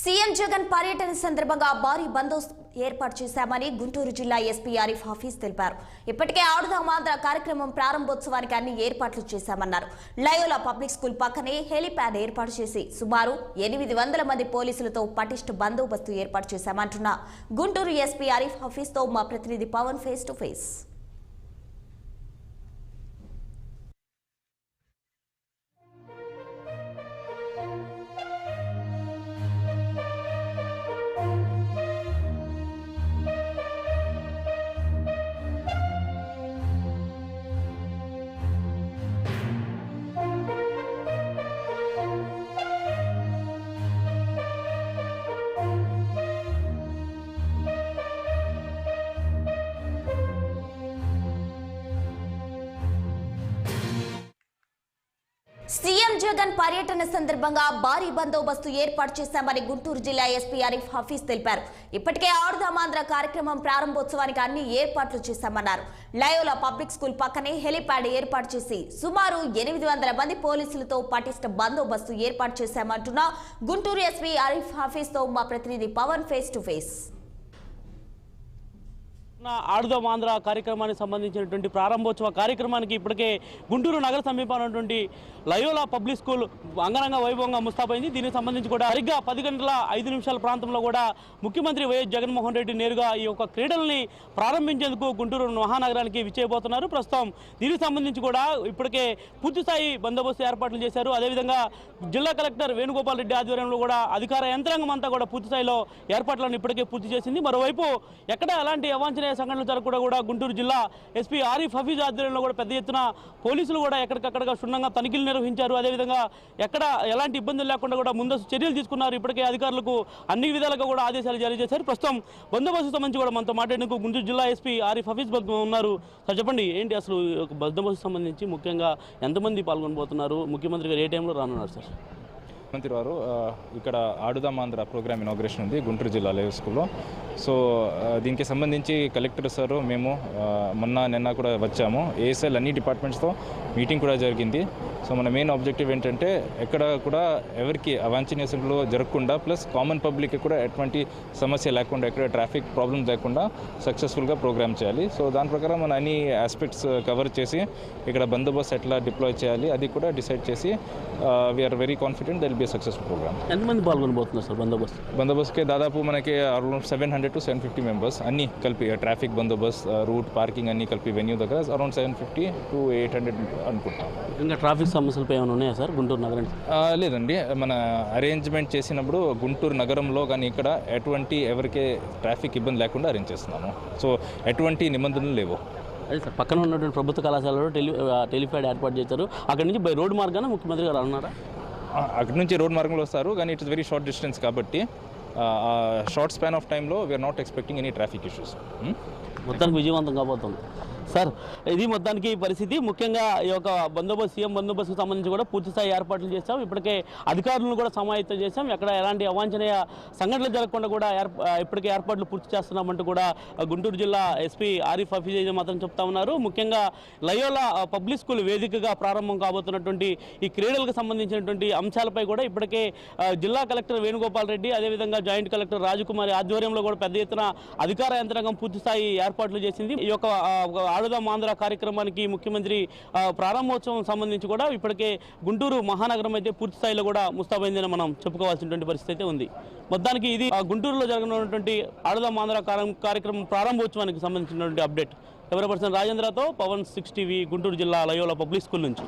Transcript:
CM Jagan పర్యటన సందర్భంగా భారీ బందోబస్తు ఏర్పాటు చేశామని గుంటూరు జిల్లా ఎస్పీ ఆరిఫ్ హఫీజ్ తెలిపారు. ఇప్పటికే ఆడుదాం ఆంధ్ర కార్యక్రమం ప్రారంభోత్సవానికి అన్ని ఏర్పాట్లు చేశామన్నారు. లయోలా పబ్లిక్ స్కూల్ పక్కనే హెలిప్యాడ్ ఏర్పాటు చేసి సుమారు 800 మంది పోలీసులతో పటిష్ట బందోబస్తు ఏర్పాటు చేశామంటున్న గుంటూరు ఎస్పీ ఆరిఫ్ హఫీజ్ తో మా ప్రతినిధి Pavan face to face. CM Jagan పర్యటన సందర్భంగా భారీ బందోబస్తు ఏర్పాటు చేశామని గుంటూరు జిల్లా ఎస్పీ ఆరిఫ్ హఫీజ్ తెలిపారు. ఇప్పటికే ఆడుదాం ఆంధ్ర కార్యక్రమం ప్రారంభోత్సవానికి అన్ని ఏర్పాట్లు చేశామన్నారు. లయోలా పబ్లిక్ స్కూల్ పక్కనే హెలిప్యాడ్ ఏర్పాటు చేసి సుమారు 800 మంది పోలీసులతో పటిష్ట బందోబస్తు ఏర్పాటు చేశామంటున్న గుంటూరు ఎస్పీ ఆరిఫ్ హఫీజ్ తో మా ప్రతినిధి పవన్ ఫేస్ టు ఫేస్. ఆడుదాం ఆంధ్ర కార్యక్రమానికి సంబంధించినటువంటి ప్రారంభోత్సవ కార్యక్రమానికి ఇప్పటికే గుంటూరు నగర సమీపమైనటువంటి లయోలా పబ్లిక్ స్కూల్ అంగరంగ వైభవంగా ముస్తాబైంది. దీనికి సంబంధించి కూడా సరిగ్గా 10:05 ప్రాంతంలో కూడా ముఖ్యమంత్రి వైఎస్ జగన్మోహన్ రెడ్డి నేరుగా ఈ యొక్క క్రీడల్ని ప్రారంభించేందుకు గుంటూరు మహానగరానికి విచ్చేయబోతున్నారు. ప్రస్తుతం దీనికి సంబంధించి కూడా ఇప్పటికే పూర్తిస్థాయి బందోబస్తు ఏర్పాట్లు చేశారు. అదేవిధంగా జిల్లా కలెక్టర్ వేణుగోపాల్ రెడ్డి ఆధ్వర్యంలో కూడా అధికార యంత్రాంగం అంతా కూడా పూర్తిస్థాయిలో ఏర్పాట్లను ఇప్పటికే పూర్తి చేసింది. మరోవైపు ఎక్కడ ఎలాంటి అవాంఛనీయ సంఘటనలు జరగకుండా కూడా గుంటూరు జిల్లా ఎస్పీ ఆరిఫ్ హఫీజ్ ఆధ్వర్యంలో కూడా పెద్ద ఎత్తున పోలీసులు కూడా ఎక్కడికక్కడగా క్షుణ్ణంగా తనిఖీలు నిర్వహించారు. అదేవిధంగా ఎక్కడ ఎలాంటి ఇబ్బందులు లేకుండా కూడా ముందస్తు చర్యలు తీసుకున్నారు. ఇప్పటికే అధికారులకు అన్ని విధాలుగా కూడా ఆదేశాలు జారీ చేశారు. ప్రస్తుతం బందోబస్తు సంబంధించి కూడా మనతో మాట్లాడేందుకు గుంటూరు జిల్లా ఎస్పీ ఆరిఫ్ హఫీజ్ ఉన్నారు. సార్ చెప్పండి, ఏంటి అసలు బందోబస్తు సంబంధించి ముఖ్యంగా ఎంతమంది పాల్గొనబోతున్నారు? ముఖ్యమంత్రి గారు ఏ టైంలో రానున్నారు సార్? ముఖ్యమంత్రి వారు ఇక్కడ ఆడుదాం ఆంధ్ర ప్రోగ్రామ్ ఇనాగ్రేషన్ ఉంది గుంటూరు జిల్లా లైవ్ స్కూల్లో. సో దీనికి సంబంధించి కలెక్టర్ సార్ మేము నిన్న కూడా వచ్చాము. ఏఎస్ఎల్ అన్ని డిపార్ట్మెంట్స్తో మీటింగ్ కూడా జరిగింది. సో మన మెయిన్ ఆబ్జెక్టివ్ ఏంటంటే ఎక్కడ కూడా ఎవరికి అవాంఛనీయ సంఘటనలు జరగకుండా, ప్లస్ కామన్ పబ్లిక్కి కూడా ఎటువంటి సమస్య లేకుండా, ఎక్కడ ట్రాఫిక్ ప్రాబ్లమ్స్ లేకుండా సక్సెస్ఫుల్గా ప్రోగ్రామ్ చేయాలి. సో దాని ప్రకారం మన అన్ని ఆస్పెక్ట్స్ కవర్ చేసి ఇక్కడ బందోబస్తు ఎట్లా డిప్లాయ్ చేయాలి అది కూడా డిసైడ్ చేసి we are very confident that will be successful program. ఎంతమంది పాల్గొనబోతున్నారు సార్ బందోబస్తుకి? దాదాపు మనకి అరౌండ్ 700 to 750 మెంబర్స్ అన్ని కలిపి, ట్రాఫిక్ బందోబస్తు, రూట్, పార్కింగ్ అన్ని కలిపి వెన్యూ దగ్గర అరౌండ్ 750 to 800 అనుకుంటాం. ఇంకా ట్రాఫిక్ సమస్యలపై ఏమైనా ఉన్నాయా సార్ గుంటూరు నగరం? లేదండి, మన అరేంజ్మెంట్ చేసినప్పుడు గుంటూరు నగరంలో కానీ ఇక్కడ ఎటువంటి ఎవరికి ట్రాఫిక్ ఇబ్బంది లేకుండా అరేంజ్ చేస్తున్నాము. సో ఎటువంటి నిబంధనలు లేవు. అదే సార్, పక్కన ఉన్నటువంటి ప్రభుత్వ కళాశాలలో టెలిఫైడ్ ఏర్పాటు చేశారు. అక్కడి నుంచి బై రోడ్డు మార్గాన ముఖ్యమంత్రి గారు అన్నారా? అక్కడి నుంచి రోడ్ మార్గంలో వస్తారు, కానీ ఇట్స్ వెరీ షార్ట్ డిస్టెన్స్ కాబట్టి షార్ట్ స్పాన్ ఆఫ్ టైంలో we are not expecting any traffic issues. మొత్తానికి విజయవంతం కాబోతుంది సార్. ఇది మొత్తానికి పరిస్థితి. ముఖ్యంగా ఈ యొక్క బందోబస్తు, సీఎం బందోబస్తుకు సంబంధించి కూడా పూర్తిస్థాయి ఏర్పాట్లు చేస్తాం. ఇప్పటికే అధికారులను కూడా సమాయత్తం చేశాం. ఎక్కడ ఎలాంటి అవాంఛనీయ సంఘటనలు జరగకుండా కూడా ఇప్పటికే ఏర్పాట్లు పూర్తి చేస్తున్నామంటూ కూడా గుంటూరు జిల్లా ఎస్పీ ఆరిఫ్ హఫీజ్ మాత్రం చెప్తా ఉన్నారు. ముఖ్యంగా లయోలా పబ్లిక్ స్కూల్ వేదికగా ప్రారంభం కాబోతున్నటువంటి ఈ క్రీడలకు సంబంధించినటువంటి అంశాలపై కూడా ఇప్పటికే జిల్లా కలెక్టర్ వేణుగోపాల్ రెడ్డి, అదేవిధంగా జాయింట్ కలెక్టర్ రాజకుమారి ఆధ్వర్యంలో కూడా పెద్ద ఎత్తున అధికార యంత్రాంగం పూర్తిస్థాయి ఏర్పాట్లు చేసింది. ఈ యొక్క ఆడుదాం ఆంధ్ర కార్యక్రమానికి ముఖ్యమంత్రి ప్రారంభోత్సవం సంబంధించి కూడా ఇప్పటికే గుంటూరు మహానగరం అయితే పూర్తి స్థాయిలో కూడా ముస్తాబైందని మనం చెప్పుకోవాల్సినటువంటి పరిస్థితి అయితే ఉంది. మొత్తానికి ఇది గుంటూరులో జరగనున్నటువంటి ఆడుదాం ఆంధ్ర కార్యక్రమం ప్రారంభోత్సవానికి సంబంధించినటువంటి అప్డేట్. ఎవరి పర్సన్ రాజేంద్రతో పవన్ 6 టీవీ గుంటూరు జిల్లా లయోలా పబ్లిక్ స్కూల్ నుంచి.